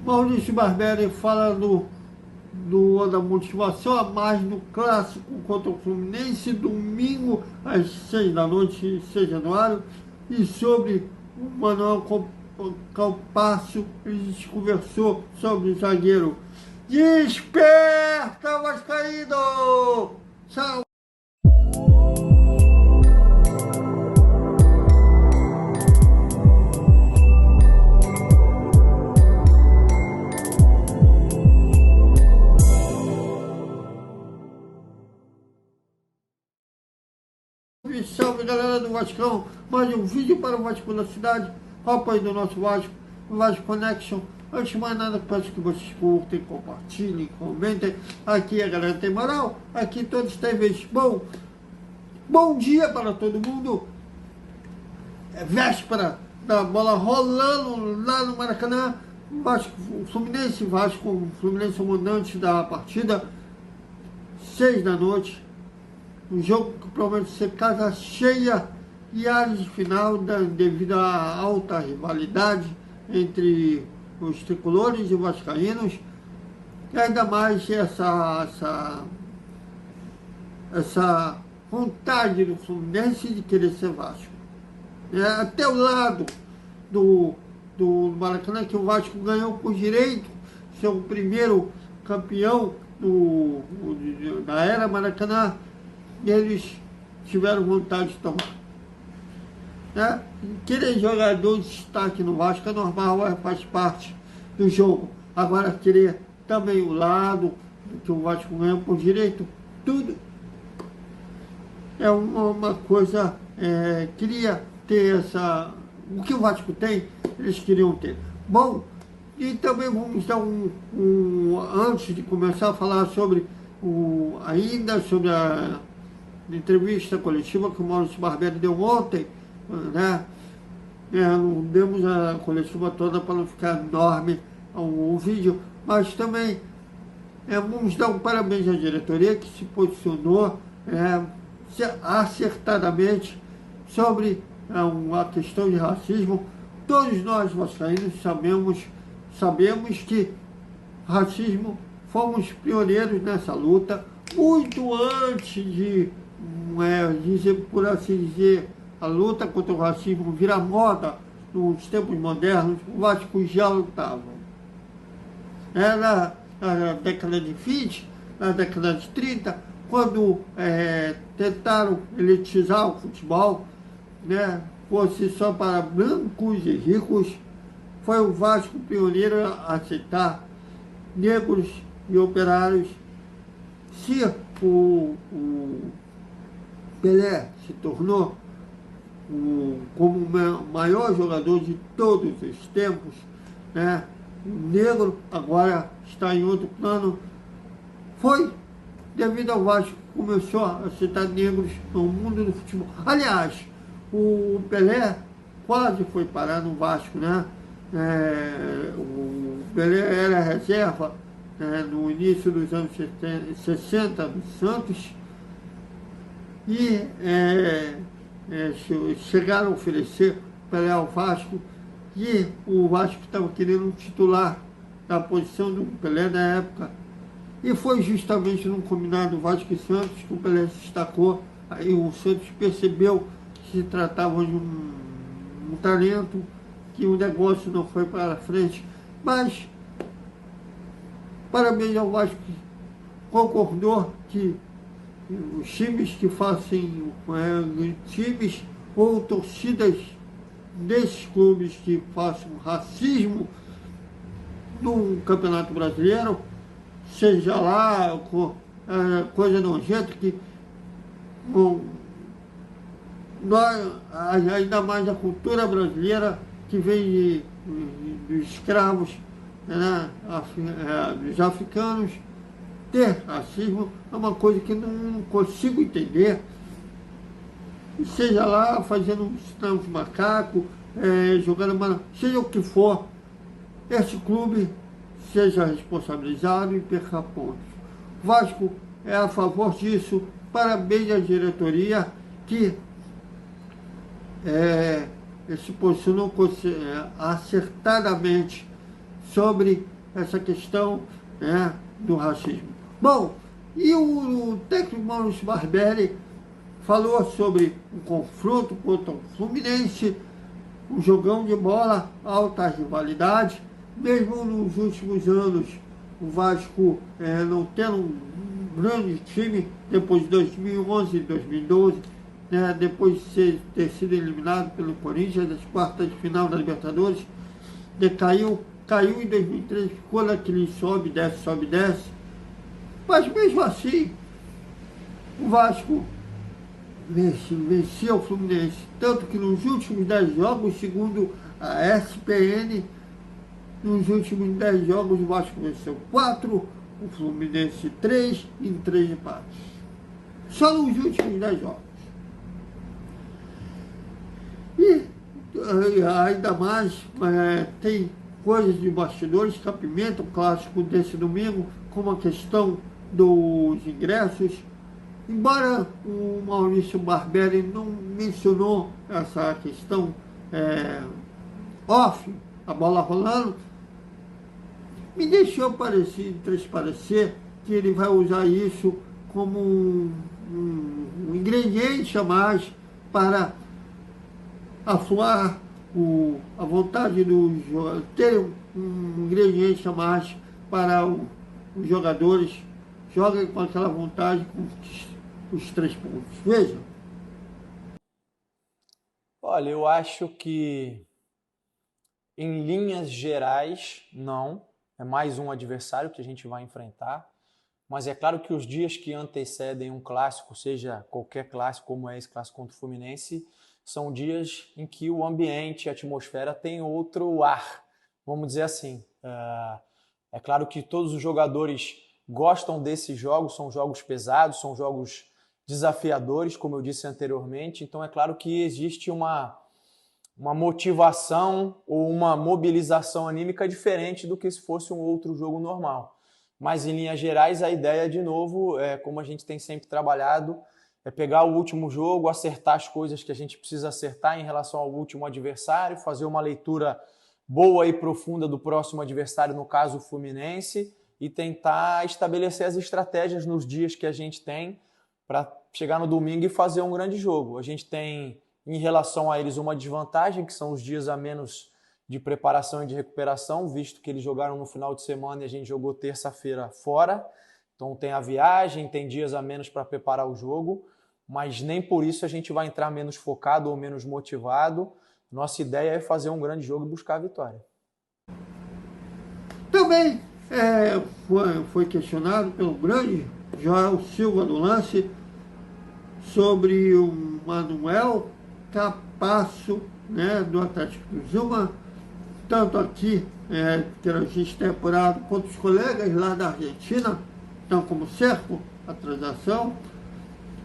Maurício Barbieri fala da motivação a mais no clássico contra o Fluminense, domingo às 6 da noite, 6 de januário, e sobre o Manuel Campazzo, a gente conversou sobre o zagueiro. Desperta, Vascaíno! Tchau! Salve, galera do Vascão, mais um vídeo para o Vasco da Cidade, com o apoio do nosso Vasco, o Vasco Connection. Antes de mais nada, peço que vocês curtem, compartilhem, comentem. Aqui a galera tem moral, aqui todos têm vez. Bom dia para todo mundo. É véspera da bola rolando lá no Maracanã. Vasco, Fluminense, Fluminense, o mandante da partida, 6 da noite. Um jogo que promete ser casa cheia e áreas de final devido à alta rivalidade entre os tricolores e vascaínos. E ainda mais essa vontade do Fluminense de querer ser Vasco. Até o lado do Maracanã, que o Vasco ganhou por direito, ser o primeiro campeão da era Maracanã. E eles tiveram vontade de tomar. Querer jogador de destaque no Vasco é normal, faz parte do jogo. Agora, querer também o lado que o Vasco ganhou por direito, tudo é uma coisa, queria ter o que o Vasco tem, eles queriam ter. Bom, e também vamos dar antes de começar a falar sobre sobre a entrevista coletiva que o Maurício Barbieri deu ontem, não demos a coletiva toda para não ficar enorme o vídeo, mas também vamos dar um parabéns à diretoria que se posicionou acertadamente sobre a questão de racismo. Todos nós vascaínos sabemos que racismo, fomos pioneiros nessa luta, muito antes de por assim dizer, a luta contra o racismo virar moda nos tempos modernos. O Vasco já lutava. Era na década de 20, na década de 30, quando tentaram elitizar o futebol, fosse só para brancos e ricos, foi o Vasco pioneiro a aceitar negros e operários. Se o Pelé se tornou como o maior jogador de todos os tempos, o negro agora está em outro plano, foi devido ao Vasco que começou a aceitar negros no mundo do futebol. Aliás, o Pelé quase foi parar no Vasco, o Pelé era reserva no início dos anos 60 do Santos, e chegaram a oferecer Pelé ao Vasco, e o Vasco estava querendo um titular da posição do Pelé na época, e foi justamente num combinado Vasco e Santos que o Pelé se destacou. Aí o Santos percebeu que se tratava de um talento, que o negócio não foi para frente, mas parabéns ao Vasco que concordou que os times que façam, times ou torcidas desses clubes que façam racismo no Campeonato Brasileiro, seja lá coisa nojenta, que ainda mais a cultura brasileira que vem dos escravos, dos africanos, ter racismo é uma coisa que não consigo entender. Seja lá fazendo sinal de macaco, jogando, seja o que for, esse clube seja responsabilizado e perca pontos. Vasco é a favor disso. Parabéns à diretoria que se posicionou acertadamente sobre essa questão, né, do racismo. Bom, e o técnico Maurício Barbieri falou sobre um confronto contra o Fluminense, um jogão de bola, alta rivalidade, mesmo nos últimos anos o Vasco não tendo um grande time, depois de 2011 e 2012, né, depois de ter sido eliminado pelo Corinthians das quartas de final da Libertadores, decaiu, caiu em 2013, ficou naquele sobe, desce, mas mesmo assim o Vasco venceu o Fluminense, tanto que nos últimos 10 jogos, segundo a SPN, nos últimos 10 jogos o Vasco venceu 4, o Fluminense 3 e 3 empates. Só nos últimos 10 jogos. E ainda mais, tem coisas de bastidores que apimentam o clássico desse domingo, como a questão dos ingressos. Embora o Maurício Barbieri não mencionou essa questão off, a bola rolando, me deixou transparecer que ele vai usar isso como um ingrediente a mais para afloar a vontade do jogador, ter um ingrediente a mais para os jogadores joguem com aquela vontade, com os 3 pontos. Veja. Olha, eu acho que em linhas gerais, não. É mais um adversário que a gente vai enfrentar. Mas é claro que os dias que antecedem um clássico, seja qualquer clássico, como é esse clássico contra o Fluminense, são dias em que o ambiente, a atmosfera tem outro ar, vamos dizer assim. É claro que todos os jogadores gostam desses jogos, são jogos pesados, são jogos desafiadores, como eu disse anteriormente. Então é claro que existe uma motivação ou uma mobilização anímica diferente do que se fosse um outro jogo normal. Mas, em linhas gerais, a ideia, de novo, como a gente tem sempre trabalhado, é pegar o último jogo, acertar as coisas que a gente precisa acertar em relação ao último adversário, fazer uma leitura boa e profunda do próximo adversário, no caso o Fluminense, e tentar estabelecer as estratégias nos dias que a gente tem para chegar no domingo e fazer um grande jogo. A gente tem, em relação a eles, uma desvantagem, que são os dias a menos de preparação e de recuperação, visto que eles jogaram no final de semana e a gente jogou terça-feira fora. Então tem a viagem, tem dias a menos para preparar o jogo, mas nem por isso a gente vai entrar menos focado ou menos motivado. Nossa ideia é fazer um grande jogo e buscar a vitória. Também foi questionado pelo grande Joel Silva do Lance sobre o Manuel Capasso, né, do Atlético do Zuma, tanto aqui, que a gente tem apurado, quanto os colegas lá da Argentina, estão como cerco a transação.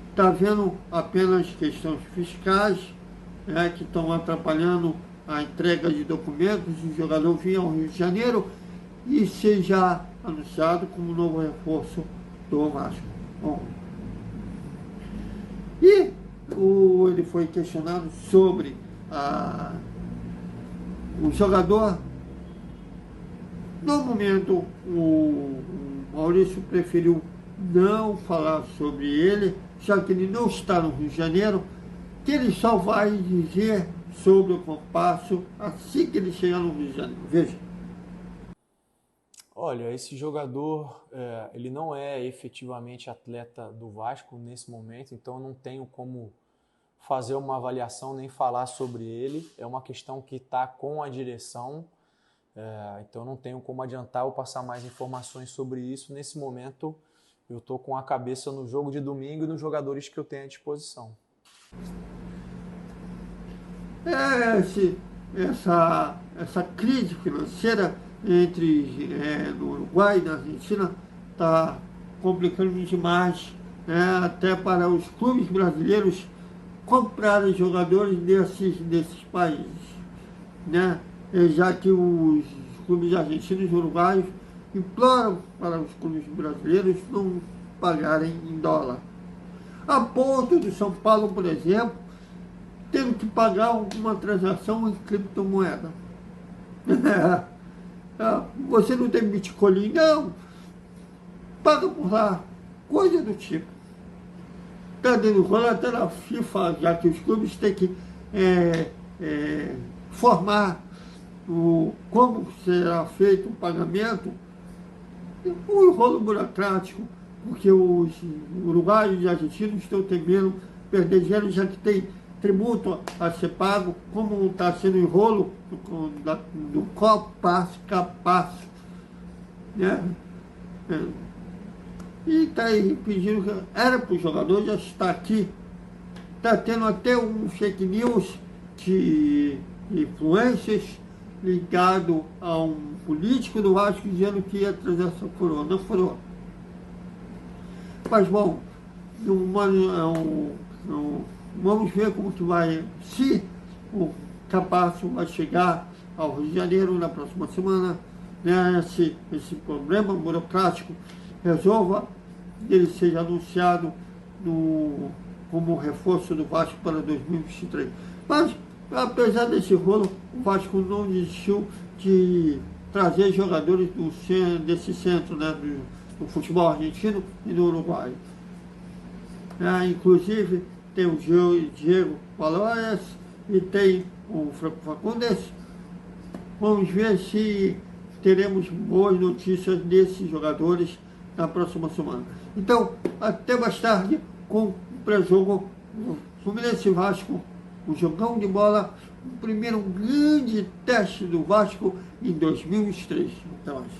Está havendo apenas questões fiscais, que estão atrapalhando a entrega de documentos. O jogador vinha ao Rio de Janeiro e seja anunciado como novo reforço do Vasco. Bom, e ele foi questionado sobre o jogador. No momento, o Maurício preferiu não falar sobre ele, já que ele não está no Rio de Janeiro, que ele só vai dizer sobre o Campasso assim que ele chegar no Rio de Janeiro. Veja. Olha, esse jogador, ele não é efetivamente atleta do Vasco nesse momento, então eu não tenho como fazer uma avaliação nem falar sobre ele. É uma questão que está com a direção, então eu não tenho como adiantar ou passar mais informações sobre isso. Nesse momento eu estou com a cabeça no jogo de domingo e nos jogadores que eu tenho à disposição. Essa crise financeira no Uruguai e na Argentina está complicando demais, até para os clubes brasileiros comprarem jogadores desses países, já que os clubes argentinos e uruguaios imploram para os clubes brasileiros não pagarem em dólar. A ponto do São Paulo, por exemplo, tendo que pagar uma transação em criptomoeda. você não tem Bitcoin, não, paga por lá, coisa do tipo. Está dando rola até na FIFA, já que os clubes têm que formar como será feito o pagamento, um enrolo burocrático, porque os uruguaios e argentinos estão temendo perder dinheiro, já que tem tributo a ser pago, como está sendo enrolo do Copasso, Capasso, né? E está aí pedindo, era para o jogador, já está aqui, está tendo até um fake news de influências ligado a um político do Vasco dizendo que ia trazer essa coroa, não coroa. Mas bom, vamos ver como que vai, se o Capasso vai chegar ao Rio de Janeiro na próxima semana, né, esse problema burocrático resolva, ele seja anunciado como reforço do Vasco para 2023. Mas, apesar desse rolo, o Vasco não desistiu de trazer jogadores desse centro, né, do futebol argentino e do Uruguai. Inclusive, tem o Diego Palores e tem o Franco Fagundes. Vamos ver se teremos boas notícias desses jogadores na próxima semana. Então, até mais tarde com o pré-jogo Fluminense e Vasco, o jogão de bola, o primeiro grande teste do Vasco em 2023. Até mais.